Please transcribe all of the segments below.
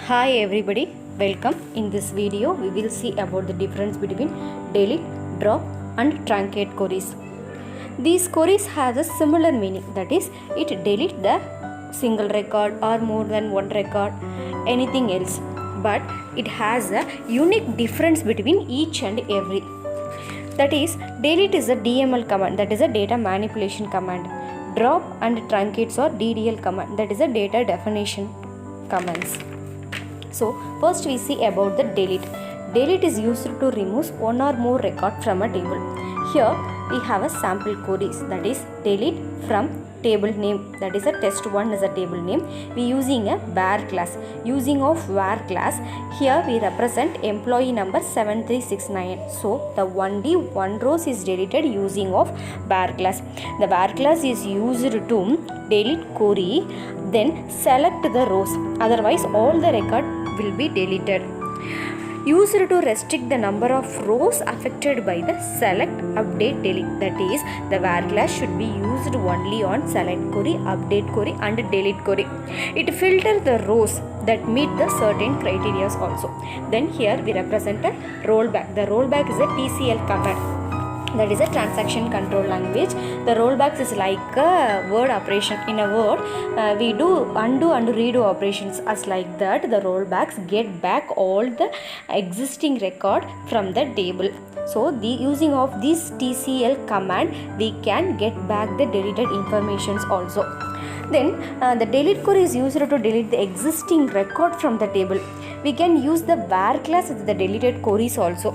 Hi everybody, welcome. In this video we will see about the difference between delete, drop and truncate queries. These queries have a similar meaning, that is it delete the single record or more than one record, anything else, but it has a unique difference between each and every. That is, delete is a DML command, that is a data manipulation command. Drop and truncates are DDL command, that is a data definition commands. So first we see about the delete. Delete is used to remove one or more record from a table. Here we have a sample queries, that is delete from table name, that is a test1 is a table name. We using a var class. Using of var class, here we represent employee number 7369. So the only one rows is deleted using of var class. The var class is used to delete query, then select the rows, otherwise all the record will be deleted. Used to restrict the number of rows affected by the select, update, delete. That is, the var class should be used only on select query, update query and delete query. It filters the rows that meet the certain criteria also. Then here we represent a rollback. The rollback is a TCL command, that is a transaction control language. The rollbacks is like a word operation. In a word, we do undo and redo operations. As like that, the rollbacks get back all the existing record from the table. So the using of this TCL command, we can get back the deleted informations also. Then the delete query is used to delete the existing record from the table. We can use the var class with the deleted queries also.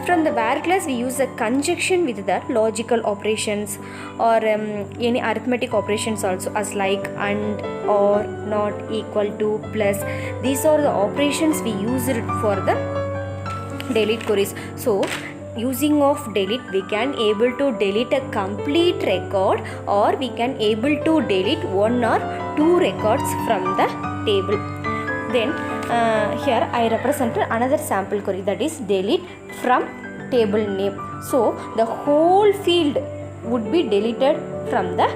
From the var class, we use a conjunction with the logical operations or any arithmetic operations also, as like and, or, not, equal to, plus. These are the operations we use for the delete queries. So using of delete, we can able to delete a complete record, or we can able to delete one or two records from the table. Then here I represent another sample query, that is delete from table name. So the whole field would be deleted from the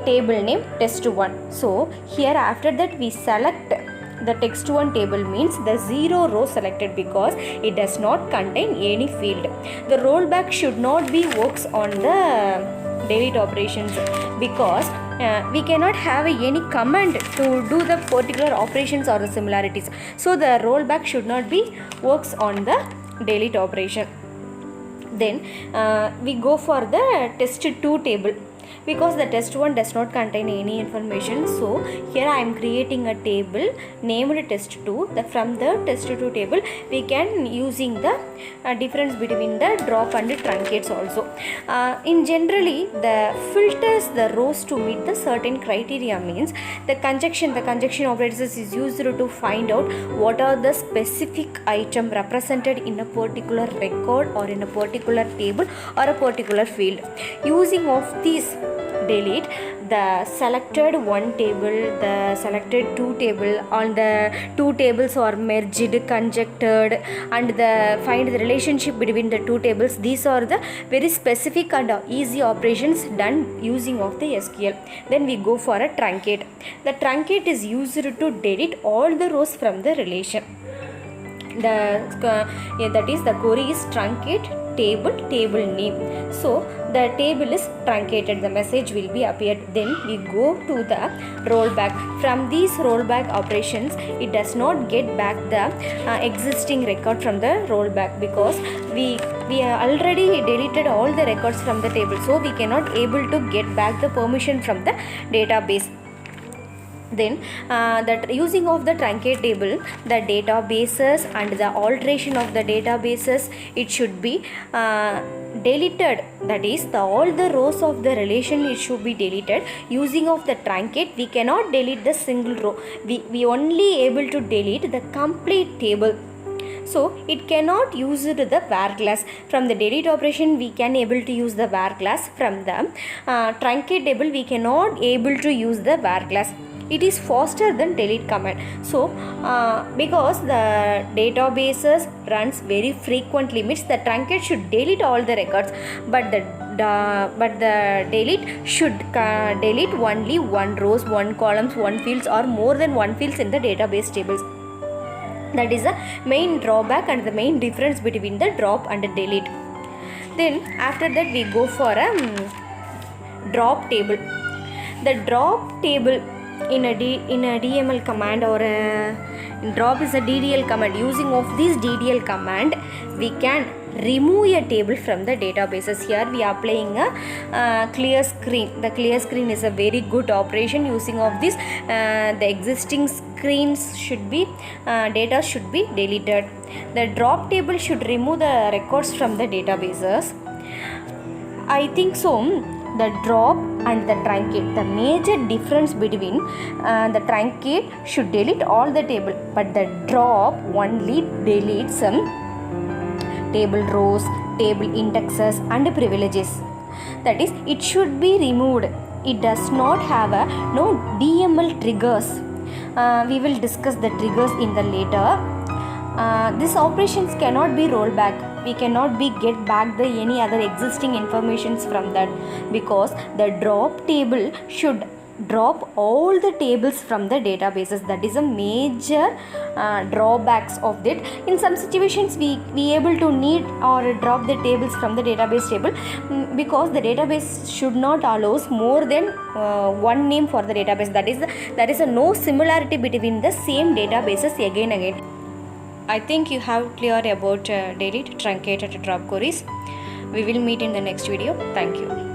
table name test1. So here after that we select the text1 table, means the 0 row selected because it does not contain any field. The rollback should not be works on the delete operations because we cannot have any command to do the particular operations or the similarities. So the rollback should not be works on the delete operation. Then we go for the test2 table, because the test1 does not contain any information. So here I am creating a table named test2. From the test2 table we can using the difference between the drop and the truncates also. In generally, the filters the rows to meet the certain criteria, means the conjunction operators is used to find out what are the specific item represented in a particular record or in a particular table or a particular field. Using of these delete, the selected one table, the selected two table, on the two tables are merged, conjectured, and the find the relationship between the two tables. These are the very specific and easy operations done using of the SQL. Then we go for a truncate. The truncate is used to delete all the rows from the relation. That is, the query is truncate table name. So the table is truncated, the message will be appeared. Then we go to the rollback. From these rollback operations, it does not get back the existing record from the rollback, because we already deleted all the records from the table, so we cannot able to get back the permission from the database. Then that using of the truncate table, the databases and the alteration of the databases, it should be deleted. That is, all the rows of the relation, it should be deleted. Using of the truncate, we cannot delete the single row. We only able to delete the complete table. So it cannot use the var class. From the delete operation, we can able to use the var class. From the truncate table, we cannot able to use the var class. It is faster than delete command. So because the databases runs very frequently, means the truncate should delete all the records, but the delete should delete only one rows, one columns, one fields, or more than one fields in the database tables. That is the main drawback and the main difference between the drop and delete. Then after that we go for a drop table. The drop table in a DML command, or drop is a DDL command. Using of this DDL command we can remove a table from the databases. Here we are applying a clear screen. The clear screen is a very good operation. Using of this the existing screens should be data should be deleted. The drop table should remove the records from the databases. I think so. The drop and the truncate, the major difference between the truncate should delete all the table, but the drop only deletes some table rows, table indexes and privileges. That is, it should be removed. It does not have no DML triggers. We will discuss the triggers in the later. These operations cannot be rolled back. We cannot be get back the any other existing informations from that, because the drop table should drop all the tables from the databases. That is a major drawbacks of that. In some situations we able to need or drop the tables from the database table, because the database should not allows more than one name for the database. That is a no similarity between the same databases again. I think you have clear about delete, truncate and drop queries. We will meet in the next video. Thank you.